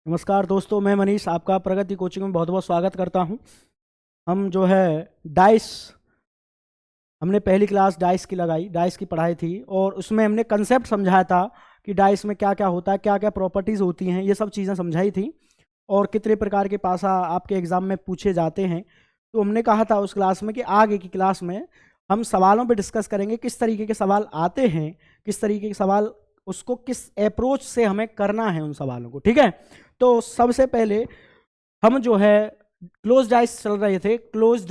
नमस्कार दोस्तों, मैं मनीष आपका प्रगति कोचिंग में बहुत बहुत स्वागत करता हूं। हम जो है डाइस, हमने पहली क्लास डाइस की लगाई, डाइस की पढ़ाई थी और उसमें हमने कंसेप्ट समझाया था कि डाइस में क्या क्या होता है, क्या क्या प्रॉपर्टीज़ होती हैं, ये सब चीज़ें समझाई थी और कितने प्रकार के पासा आपके एग्ज़ाम में पूछे जाते हैं। तो हमने कहा था उस क्लास में कि आगे की क्लास में हम सवालों पर डिस्कस करेंगे, किस तरीके के सवाल आते हैं, किस तरीके के सवाल, उसको किस अप्रोच से हमें करना है उन सवालों को। ठीक है, तो सबसे पहले हम जो है क्लोज डाइस चल रहे थे, क्लोज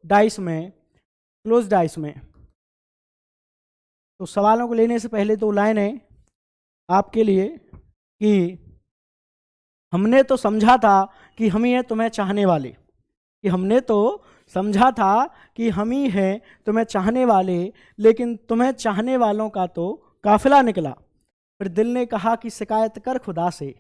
डाइस में तो सवालों को लेने से पहले तो लाइन है आपके लिए कि हमने तो समझा था कि हम ही हैं तुम्हें चाहने वाले, कि हमने तो समझा था कि हम ही हैं तुम्हें चाहने वाले, लेकिन तुम्हें चाहने वालों का तो काफिला निकला। फिर दिल ने कहा कि शिकायत कर खुदा से,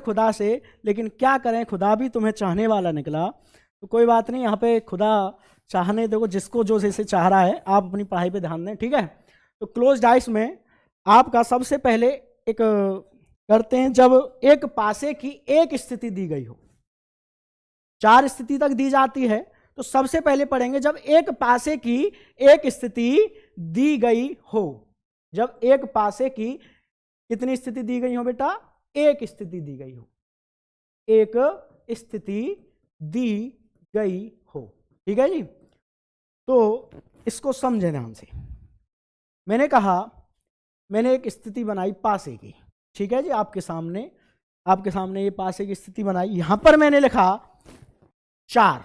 खुदा से, लेकिन क्या करें, खुदा भी तुम्हें चाहने वाला निकला। तो कोई बात नहीं, यहाँ पे खुदा चाहने देखो, जिसको जो जैसे चाह रहा है, आप अपनी पढ़ाई पे ध्यान दें। ठीक है, तो क्लोज डाइस में आपका सबसे पहले एक करते हैं, जब एक पासे की एक स्थिति दी गई हो, 4 स्थिति तक दी जाती है, तो सबसे पहले पढ़ेंगे जब एक पासे की एक स्थिति दी गई हो। जब एक पासे की कितनी स्थिति दी गई हो बेटा? एक स्थिति दी गई हो, एक स्थिति दी गई हो। ठीक है जी, तो इसको समझे ध्यान से। मैंने कहा, मैंने एक स्थिति बनाई पासे की। ठीक है जी, आपके सामने ये पासे की स्थिति बनाई। यहां पर मैंने लिखा 4,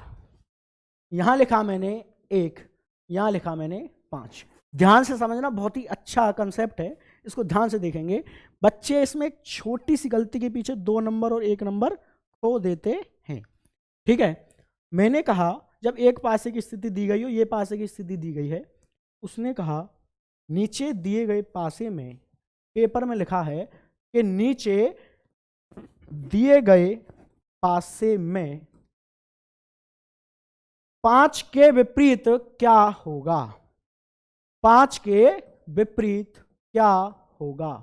यहां लिखा मैंने 1, यहां लिखा मैंने 5। ध्यान से समझना, बहुत ही अच्छा कंसेप्ट है, इसको ध्यान से देखेंगे। बच्चे इसमें एक छोटी सी गलती के पीछे 2 नंबर और 1 नंबर खो देते हैं। ठीक है, मैंने कहा जब एक पासे की स्थिति दी गई हो, ये पासे की स्थिति दी गई है, उसने कहा नीचे दिए गए पासे में, पेपर में लिखा है कि नीचे दिए गए पासे में 5 के विपरीत क्या होगा? 5 के विपरीत क्या होगा?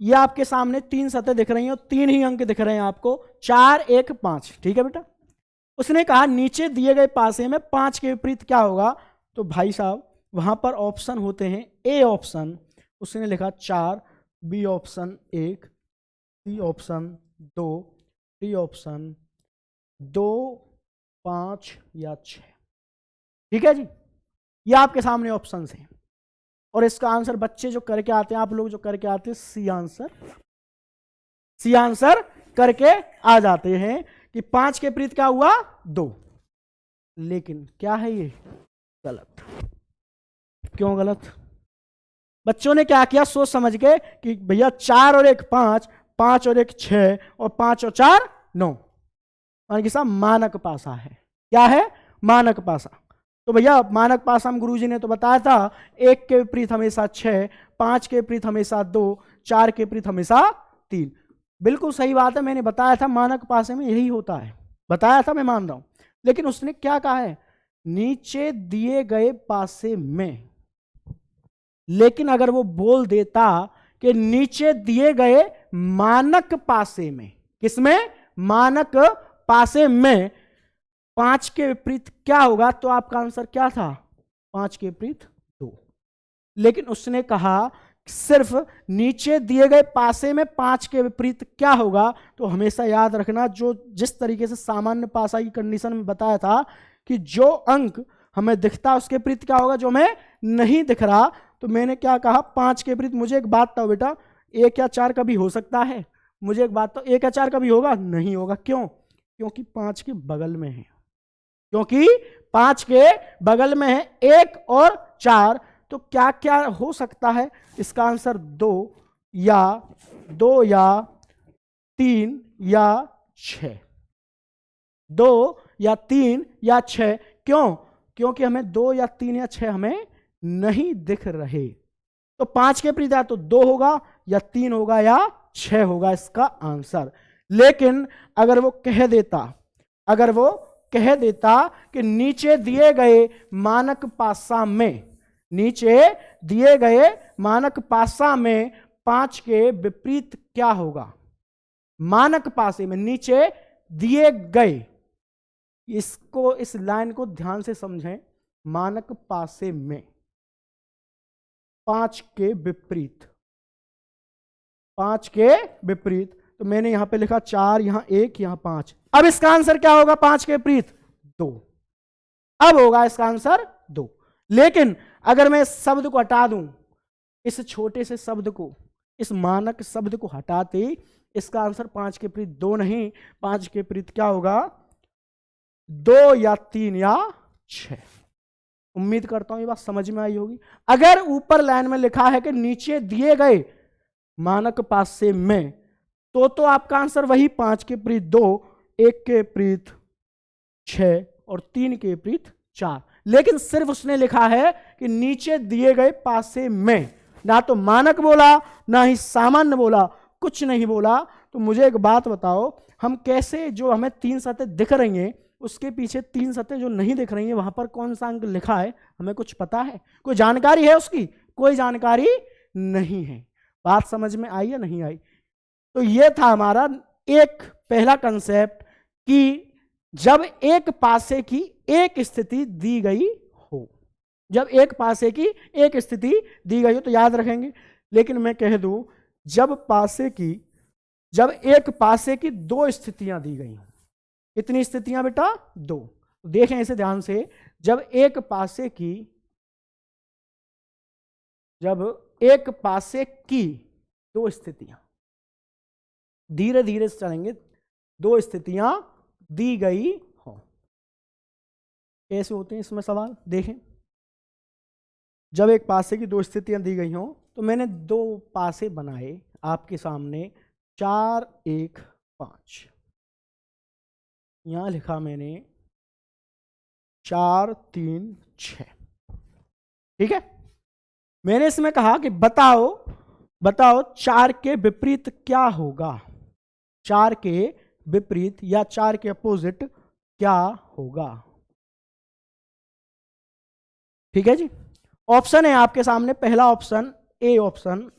ये आपके सामने 3 सतह दिख रही हैं और 3 ही अंक दिख रहे हैं आपको, 4, 1, 5। ठीक है बेटा, उसने कहा नीचे दिए गए पासे में 5 के विपरीत क्या होगा। तो भाई साहब वहां पर ऑप्शन होते हैं, ए ऑप्शन उसने लिखा 4, B option 1, C option 2, D option 2, 5 या 6। ठीक है जी, ये आपके सामने ऑप्शन हैं और इसका आंसर बच्चे जो करके आते हैं, आप लोग जो करके आते हैं, सी आंसर करके आ जाते हैं कि 5 के विपरीत क्या हुआ? 2। लेकिन क्या है ये? गलत। क्यों गलत? बच्चों ने क्या किया, सोच समझ के कि भैया 4 और 1 5, 5 और 1 6 और 5 और 4 9, मानक पासा है। क्या है? मानक पासा। तो भैया मानक पासा हम गुरुजी ने तो बताया था, 1 के विपरीत हमेशा 6, 5 के विपरीत हमेशा 2, 4 के विपरीत हमेशा 3। बिल्कुल सही बात है, मैंने बताया था मानक पासे में यही होता है, बताया था, मैं मान रहा हूं। लेकिन उसने क्या कहा है? नीचे दिए गए पासे में। लेकिन अगर वो बोल देता कि नीचे दिए गए मानक पासे में, किसमें? मानक पासे में 5 के विपरीत क्या होगा, तो आपका आंसर क्या था? 5 के विपरीत 2। लेकिन उसने कहा सिर्फ नीचे दिए गए पासे में 5 के विपरीत क्या होगा। तो हमेशा याद रखना, जो जिस तरीके से सामान्य पासा की कंडीशन में बताया था कि जो अंक हमें दिखता है उसके विपरीत क्या होगा, जो हमें नहीं दिख रहा। तो मैंने क्या कहा, 5 के विपरीत। मुझे एक बात बताओ बेटा, 1 या 4 कभी हो सकता है? मुझे एक बात तो, 1 या 4 कभी होगा? नहीं होगा। क्यों? क्योंकि 5 के बगल में है, क्योंकि 5 के बगल में है 1 और 4। तो क्या क्या हो सकता है? इसका आंसर 2 या 3 या 6, 2 या 3 या 6। क्यों? क्योंकि हमें 2 या 3 या 6 हमें नहीं दिख रहे। तो 5 के विपरीत या तो 2 होगा या 3 होगा या 6 होगा इसका आंसर। लेकिन अगर वो कह देता कि नीचे दिए गए मानक पासा में, नीचे दिए गए मानक पासा में 5 के विपरीत क्या होगा। मानक पासे में नीचे दिए गए, इसको इस लाइन को ध्यान से समझें, मानक पासे में 5 के विपरीत, 5 के विपरीत, तो मैंने यहां पे लिखा 4, यहां 1, यहां 5। अब इसका आंसर क्या होगा 5 के विपरीत 2। अब होगा इसका आंसर 2। लेकिन अगर मैं इस शब्द को हटा दूं, इस छोटे से शब्द को, इस मानक शब्द को हटाते, इसका आंसर 5 के विपरीत 2 नहीं, 5 के विपरीत क्या होगा 2 या 3 या 6। उम्मीद करता हूं ये बात समझ में आई होगी। अगर ऊपर लाइन में लिखा है कि नीचे दिए गए मानक पासे में, तो आपका आंसर वही 5 के विपरीत 2, 1 के विपरीत 6 और 3 के विपरीत 4। लेकिन सिर्फ उसने लिखा है कि नीचे दिए गए पासे में, ना तो मानक बोला ना ही सामान्य बोला, कुछ नहीं बोला। तो मुझे एक बात बताओ, हम कैसे, जो हमें 3 सतह दिख रही हैं उसके पीछे 3 सतह जो नहीं दिख रही हैं वहां पर कौन सा अंक लिखा है, हमें कुछ पता है, कोई जानकारी है उसकी? कोई जानकारी नहीं है। बात समझ में आई या नहीं आई? तो ये था हमारा एक पहला कंसेप्ट कि जब एक पासे की एक स्थिति दी गई हो, जब एक पासे की एक स्थिति दी गई हो तो याद रखेंगे। लेकिन मैं कह दूं, जब एक पासे की 2 स्थितियां दी गई हो, कितनी स्थितियां बेटा 2। देखें इसे ध्यान से, जब एक पासे की 2 स्थितियां, धीरे धीरे से चलेंगे, 2 स्थितियां दी गई हो, कैसे होते हैं इसमें सवाल देखें। जब एक पासे की 2 स्थितियां दी गई हो तो मैंने 2 पासे बनाए आपके सामने, 4, 1, 5। यहां लिखा मैंने 4, 3, 6। ठीक है, मैंने इसमें कहा कि बताओ 4 के विपरीत क्या होगा, 4 के विपरीत या 4 के अपोजिट क्या होगा। ठीक है जी, ऑप्शन है आपके सामने। पहला option A option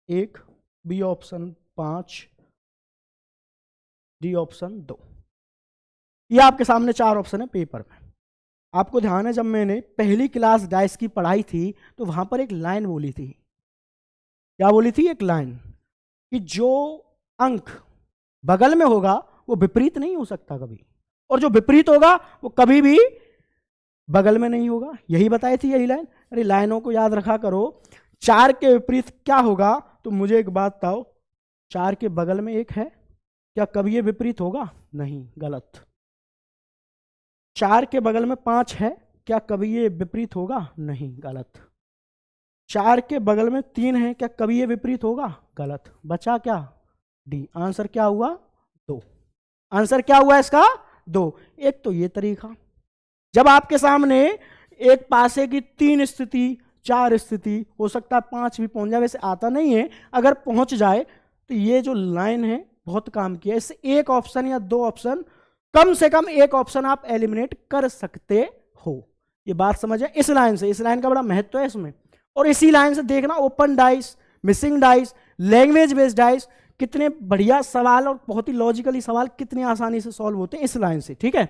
1, B option 5, D option 2। ये आपके सामने 4 ऑप्शन है पेपर में। आपको ध्यान है, जब मैंने पहली क्लास डाइस की पढ़ाई थी तो वहां पर एक लाइन बोली थी। क्या बोली थी? एक लाइन कि जो अंक बगल में होगा वो विपरीत नहीं हो सकता कभी, और जो विपरीत होगा वो कभी भी बगल में नहीं होगा। यही बताई थी यही लाइन। अरे लाइनों को याद रखा करो। 4 के विपरीत क्या होगा, तो मुझे एक बात बताओ, 4 के बगल में 1 है, क्या कभी ये विपरीत होगा? नहीं, गलत। 4 के बगल में 5 है, क्या कभी ये विपरीत होगा? नहीं, गलत। 4 के बगल में 3 है, क्या कभी ये विपरीत होगा? गलत। बचा क्या? डी। आंसर क्या हुआ? 2। आंसर क्या हुआ इसका? 2। एक तो ये तरीका, जब आपके सामने एक पासे की 3 स्थिति, 4 स्थिति, हो सकता है 5 भी पहुंच जाए, वैसे आता नहीं है, अगर पहुंच जाए तो ये जो लाइन है बहुत काम किया। इससे एक ऑप्शन या 2 ऑप्शन, कम से कम एक ऑप्शन आप एलिमिनेट कर सकते हो। ये बात समझ है? इस लाइन से, इस लाइन का बड़ा महत्व है इसमें। और इसी लाइन से देखना open dice, missing dice, language based dice, कितने बढ़िया सवाल और बहुत ही लॉजिकली सवाल कितनी आसानी से सॉल्व होते हैं इस लाइन से। ठीक है,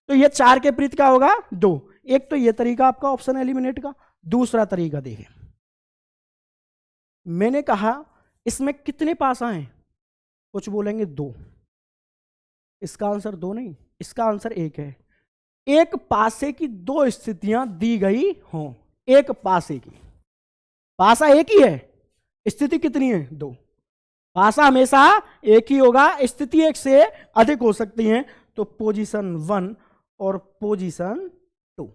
तो ये 4 के विपरीत क्या होगा? 2। एक तो ये तरीका आपका ऑप्शन एलिमिनेट का। दूसरा तरीका देखें, मैंने कहा इसमें कितने पासा हैं? कुछ बोलेंगे 2। इसका आंसर 2 नहीं, इसका आंसर 1 है। एक पासे की 2 स्थितियां दी गई हों, एक पासे की, पासा एक ही है, स्थिति कितनी है? 2। पासा हमेशा एक ही होगा, स्थिति एक से अधिक हो सकती हैं। तो पोजीशन 1 और पोजीशन 2।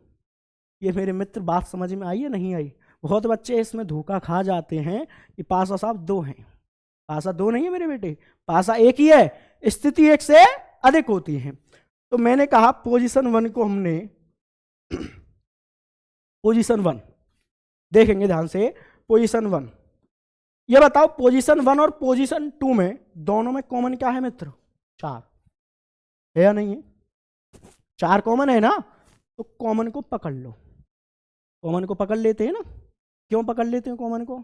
ये मेरे मित्र बात समझ में आई है नहीं आई? बहुत बच्चे इसमें धोखा खा जाते हैं कि पासा साहब 2 हैं। पासा 2 नहीं है मेरे बेटे, पासा एक ही है, स्थिति एक से अधिक होती है। तो मैंने कहा पोजीशन 1 को हमने पोजीशन 1 देखेंगे ध्यान से। पोजीशन 1, ये बताओ पोजीशन 1 और पोजीशन 2 में दोनों में कॉमन क्या है मित्र? 4 है या नहीं है? 4 कॉमन है ना, तो कॉमन को पकड़ लो। कॉमन को पकड़ लेते हैं ना। क्यों पकड़ लेते हैं कॉमन को?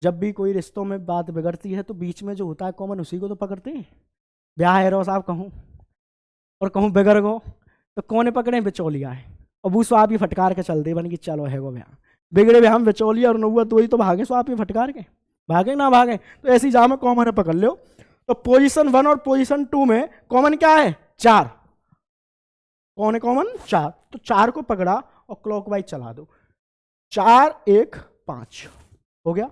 जब भी कोई रिश्तों में बात बिगड़ती है तो बीच में जो होता है कॉमन उसी को तो पकड़ते हैं। ब्याह है रो साहब कहूँ और कहूँ बिगड़ गो तो कौन पकड़े? बिचौलिया है। और वो स्वाप ही फटकार के चल दे बन की चलो है गो ब्याह, बिगड़े भी हम बिचौलिया और नौआ तो वही तो भागे स्वाप ही फटकार के, भागे ना भागे। तो ऐसी जा में कॉमन है पकड़ लो। तो पोजीशन 1 और पोजीशन 2 में कॉमन क्या है? 4। कौन है कॉमन? 4। तो 4 को पकड़ा और क्लॉकवाइज चला दो। 4 1 5 हो गया।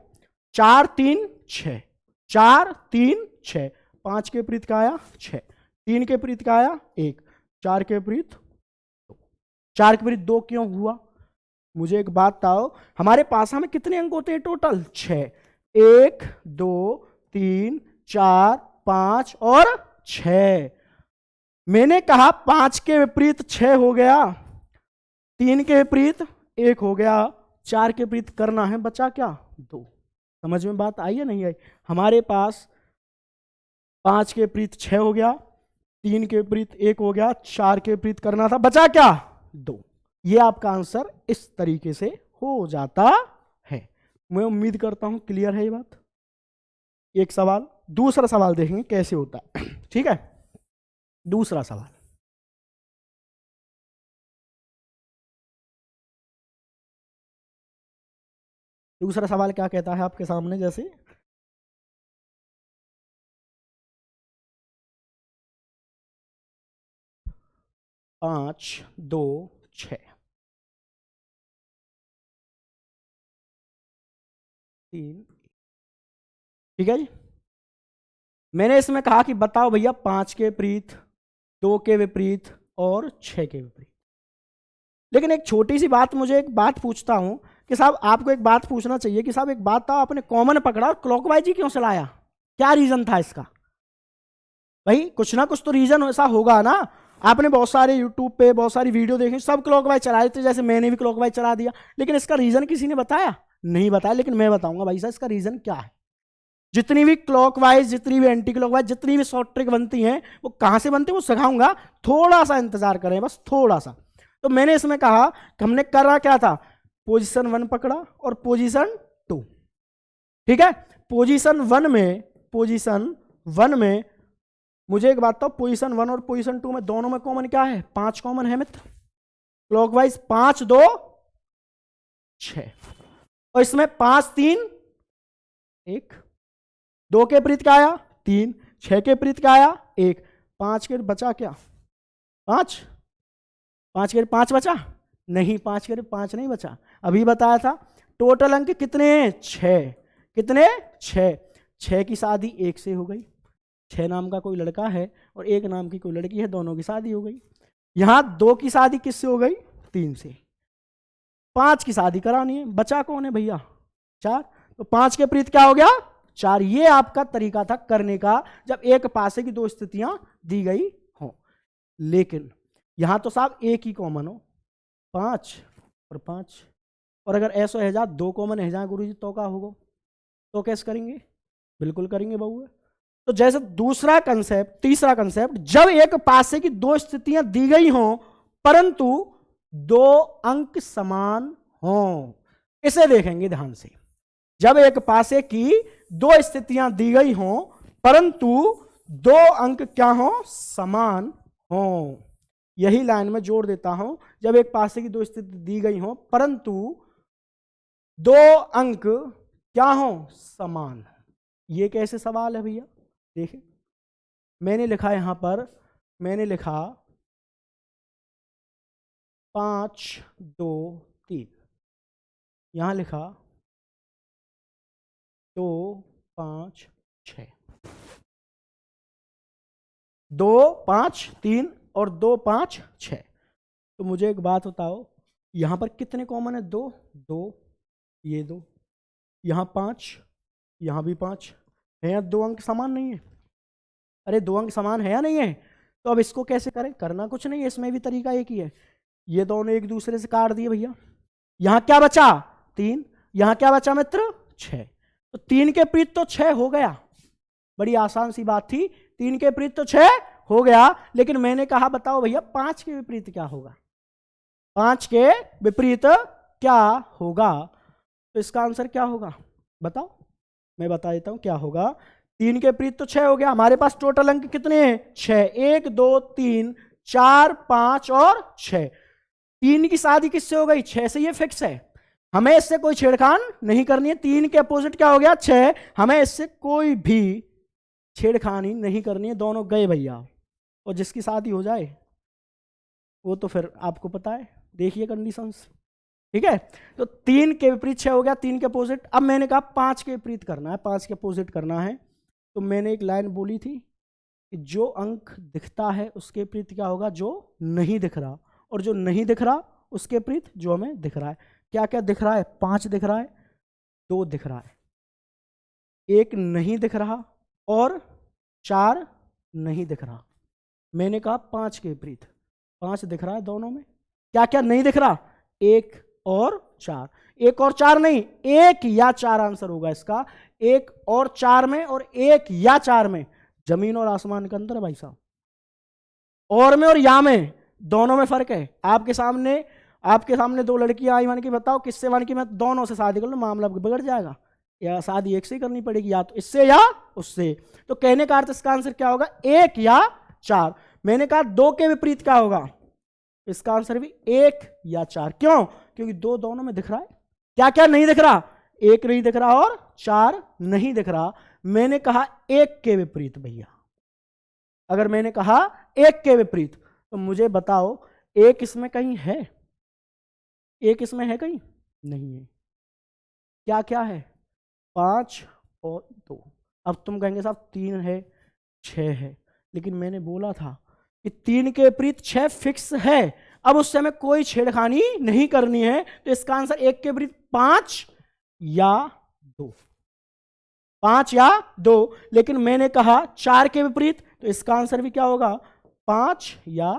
4 3 6, 4 3 6, 5 के विपरीत का आया 6, 3 के विपरीत का आया 1, 4 के विपरीत 2। 4 के विपरीत 2 क्यों हुआ? मुझे एक बात बताओ, हमारे पास में कितने अंक होते हैं टोटल? 6। 1 2 3 4 5 और 6। मैंने कहा 5 के विपरीत 6 हो गया, 3 के विपरीत 1 हो गया, 4 के विपरीत करना है, बचा क्या? 2। समझ में बात आई या नहीं आई? हमारे पास 5 के विपरीत 6 हो गया, 3 के विपरीत 1 हो गया, 4 के विपरीत करना था, बचा क्या? 2। ये आपका आंसर इस तरीके से हो जाता है। मैं उम्मीद करता हूं क्लियर है ये बात। एक सवाल, दूसरा सवाल देखेंगे कैसे होता है। ठीक है, दूसरा सवाल। दूसरा सवाल क्या कहता है आपके सामने? जैसे 5 2 6 3। ठीक है जी। मैंने इसमें कहा कि बताओ भैया 5 के विपरीत, 2 के विपरीत और 6 के विपरीत। लेकिन एक छोटी सी बात, मुझे एक बात पूछता हूं कि साहब आपको एक बात पूछना चाहिए कि साहब एक बात था, आपने कॉमन पकड़ा और क्लॉकवाइज ही क्यों चलाया? क्या रीजन था इसका? भाई कुछ ना कुछ तो रीजन ऐसा होगा ना। आपने बहुत सारे यूट्यूब पे बहुत सारी वीडियो देखी, सब क्लॉकवाइज चला रहे थे, जैसे मैंने भी क्लॉकवाइज चला दिया, लेकिन इसका रीजन किसी ने बताया? नहीं बताया। लेकिन मैं बताऊंगा भाई साहब इसका रीजन क्या है। जितनी भी क्लॉकवाइज, जितनी भी एंटी क्लॉकवाइज, जितनी भी शॉर्ट ट्रिक बनती हैं वो कहां से बनती है वो सिखाऊंगा, थोड़ा सा इंतजार करें, बस थोड़ा सा। तो मैंने इसमें कहा कि हमने करा क्या था, पोजीशन 1 पकड़ा और पोजीशन 2। ठीक है, पोजीशन 1 में मुझे एक बात तो, पोजीशन 1 और पोजीशन 2 में दोनों में कॉमन क्या है? 5 कॉमन है मित्र। क्लॉकवाइज 5 2 6 और इसमें 5 3 1। 2 के विपरीत क्या आया? 3। 6 के विपरीत क्या आया? 1। 5 के बचा क्या? 5। 5 के 5 बचा? नहीं, 5 के 5 नहीं बचा, अभी बताया था। टोटल अंक कितने हैं? 6। कितने? 6। 6 की शादी 1 से हो गई। 6 नाम का कोई लड़का है और 1 नाम की कोई लड़की है, दोनों की शादी हो गई। यहां 2 की शादी किससे हो गई? 3 से। 5 की शादी करानी है, बचा कौन है भैया? 4। तो 5 के विपरीत क्या हो गया? 4। ये आपका तरीका था करने का जब एक पासे की 2 स्थितियां दी गई हो। लेकिन यहां तो साहब एक ही कॉमन हो, 5 और 5, और अगर ऐसा है जा 2 कॉमन है जा गुरुजी तो क्या होगा? तो कैसे करेंगे? बिल्कुल करेंगे बउआ। तो जैसे दूसरा कंसेप्ट, तीसरा कंसेप्ट, जब एक पासे की 2 स्थितियां दी गई हों परंतु 2 अंक समान हों, इसे देखेंगे ध्यान से। जब एक पासे की 2 स्थितियां दी गई हों परंतु 2 अंक क्या हों? समान हों। यही लाइन में जोड़ देता हूं, जब एक पासे की 2 स्थिति दी गई हों परंतु 2 अंक क्या हों? समान। ये कैसे सवाल है भैया? देखिए मैंने लिखा यहां पर, मैंने लिखा 5 2 3, यहां लिखा 2 5 6, 2 5 3 और 2 5 6। तो मुझे एक बात बताओ, यहां पर कितने कॉमन है? 2 2, ये 2, यहां 5, यहां भी 5 है या 2 अंक समान नहीं है? अरे 2 अंक समान है या नहीं है? तो अब इसको कैसे करें? करना कुछ नहीं है, इसमें भी तरीका एक ही है। ये दोनों एक दूसरे से काट दिए भैया। यहां क्या बचा? 3। यहां क्या बचा मित्र? 6। तो 3 के विपरीत तो 6 हो गया, बड़ी आसान सी बात थी। 3 के विपरीत तो 6 हो गया, लेकिन मैंने कहा बताओ भैया 5 के विपरीत क्या होगा? 5 के विपरीत क्या होगा? तो इसका आंसर क्या होगा बताओ? मैं बता देता हूं क्या होगा। 3 के विपरीत तो 6 हो गया, हमारे पास टोटल अंक कितने हैं 6, 1 2 3 4 5 और 6। 3 की शादी किससे हो गई 6 से, ये फिक्स है, हमें इससे कोई छेड़खान नहीं करनी है। 3 के अपोजिट क्या हो गया 6, हमें इससे कोई भी छेड़खानी नहीं करनी है, दोनों गए भैया। और जिसकी शादी हो जाए वो तो फिर आपको पता है, देखिए कंडीशंस, ठीक है। तो 3 के विपरीत 6 हो गया, 3 के अपोजिट। अब मैंने कहा 5 के विपरीत करना है, 5 के अपोजिट करना है, तो मैंने एक लाइन बोली थी कि जो अंक दिखता है उसके विपरीत क्या होगा जो नहीं दिख रहा, और जो नहीं दिख रहा उसके विपरीत जो हमें दिख रहा है। क्या क्या दिख रहा है 5 दिख रहा है, 2 दिख रहा है, 1 नहीं दिख रहा और 4 नहीं दिख रहा। मैंने कहा 5 के विपरीत 5 दिख रहा है दोनों में, क्या क्या नहीं दिख रहा 1 और 4, 1 और 4 नहीं 1 या 4 आंसर होगा इसका। 1 और 4 में और 1 या 4 में जमीन और आसमान का अंतर है भाई साहब, और में और या में दोनों में फर्क है। आपके सामने 2 लड़कियां आई, मान की बताओ किससे, मान की मैं दोनों से शादी कर लूं, मामला बिगड़ जाएगा, या शादी एक से ही करनी पड़ेगी, या तो इससे या उससे। तो कहने का अर्थ इसका आंसर क्या होगा 1 या 4। मैंने कहा 2 के विपरीत क्या होगा, इसका आंसर भी 1 या 4। क्यों, क्योंकि 2 दोनों में दिख रहा है। क्या क्या नहीं दिख रहा 1 नहीं दिख रहा और 4 नहीं दिख रहा। मैंने कहा 1 के विपरीत भैया, अगर मैंने कहा 1 के विपरीत तो मुझे बताओ 1 इसमें कहीं है, 1 इसमें है कहीं नहीं है। क्या क्या है 5 और 2। अब तुम कहेंगे साहब 3 है 6 है, लेकिन मैंने बोला था कि 3 के विपरीत 6 फिक्स है, अब उससे हमें कोई छेड़खानी नहीं करनी है। तो इसका आंसर 1 के विपरीत 5 या 2, 5 या 2। लेकिन मैंने कहा 4 के विपरीत, तो इसका आंसर भी क्या होगा 5 या।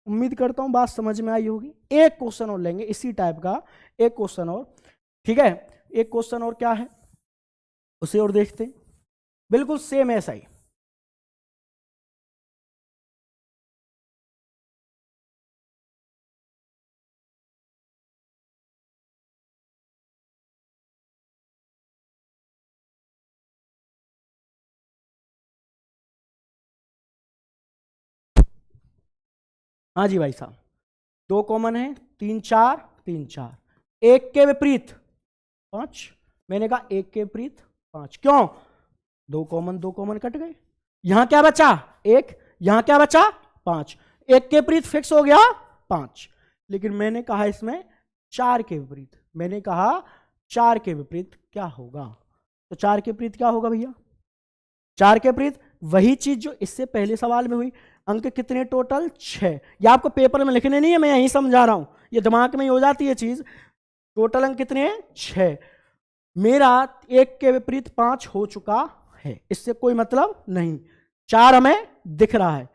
उम्मीद करता हूं बात समझ में आई होगी। एक क्वेश्चन और लेंगे इसी टाइप का, एक क्वेश्चन और, ठीक है। एक क्वेश्चन और क्या है उसे और देखते हैं, बिल्कुल सेम ऐसा ही। हाँ जी भाई साहब, 2 कॉमन है 3 4 3 4, 1 के विपरीत 5। मैंने कहा 1 के विपरीत 5, क्यों 2 कॉमन कट गए, यहां क्या बचा 1, यहां क्या बचा 5, 1 के विपरीत फिक्स हो गया 5। लेकिन मैंने कहा इसमें 4 के विपरीत, मैंने कहा 4 के विपरीत क्या होगा, तो 4 के विपरीत क्या होगा भैया, 4 के विपरीत वही चीज जो इससे पहले सवाल में हुई। अंक कितने टोटल 6, ये आपको पेपर में लिखने नहीं है, मैं यही समझा रहा हूं, ये दिमाग में ही हो जाती है चीज। टोटल अंक कितने हैं 6, मेरा 1 के विपरीत 5 हो चुका है, इससे कोई मतलब नहीं। 4 हमें दिख रहा है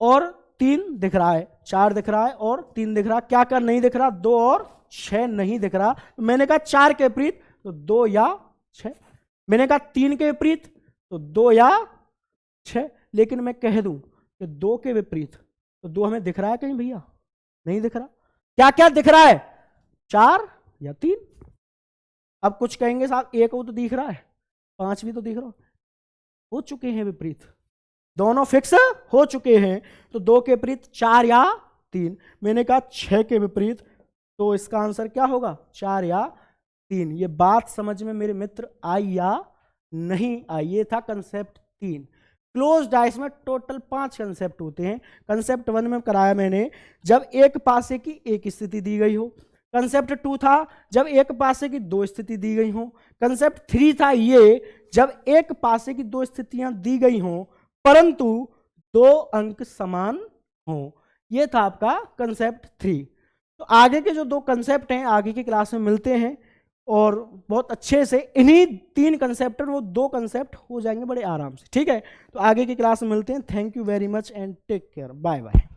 और 3 दिख रहा है, 4 दिख रहा है और 3 दिख रहा है। क्या क्या नहीं दिख रहा 2 और 6 नहीं दिख रहा। तो मैंने कहा 4 के विपरीत तो 2 या 6, मैंने कहा 3 के विपरीत तो 2 या 6। लेकिन मैं कह दूं कि 2 के विपरीत तो 2 हमें दिख रहा है कहीं भैया, नहीं दिख रहा। क्या क्या दिख रहा है 4 या 3। अब कुछ कहेंगे साहब 1 को तो दिख रहा है 5 भी तो दिख रहा, हो चुके हैं विपरीत, दोनों फिक्स हो चुके हैं। तो 2 के विपरीत 4 या 3, मैंने कहा 6 के विपरीत, तो इसका आंसर क्या होगा 4 या 3। ये बात समझ में मेरे मित्र आई या नहीं आई, ये था कंसेप्ट 3। क्लोज डाइस में टोटल 5 कंसेप्ट होते हैं। कंसेप्ट 1 में कराया मैंने जब एक पासे की एक स्थिति दी गई हो, कंसेप्ट 2 था जब एक पासे की 2 स्थिति दी गई हो, कंसेप्ट 3 था ये जब एक पासे की 2 स्थितियां दी गई हों परंतु 2 अंक समान हों। ये था आपका कंसेप्ट 3। तो आगे के जो 2 कंसेप्ट हैं आगे की क्लास में मिलते हैं और बहुत अच्छे से इन्हीं 3 कंसेप्ट वो 2 कंसेप्ट हो जाएंगे बड़े आराम से, ठीक है। तो आगे की क्लास में मिलते हैं। Thank you very much and take care, bye bye.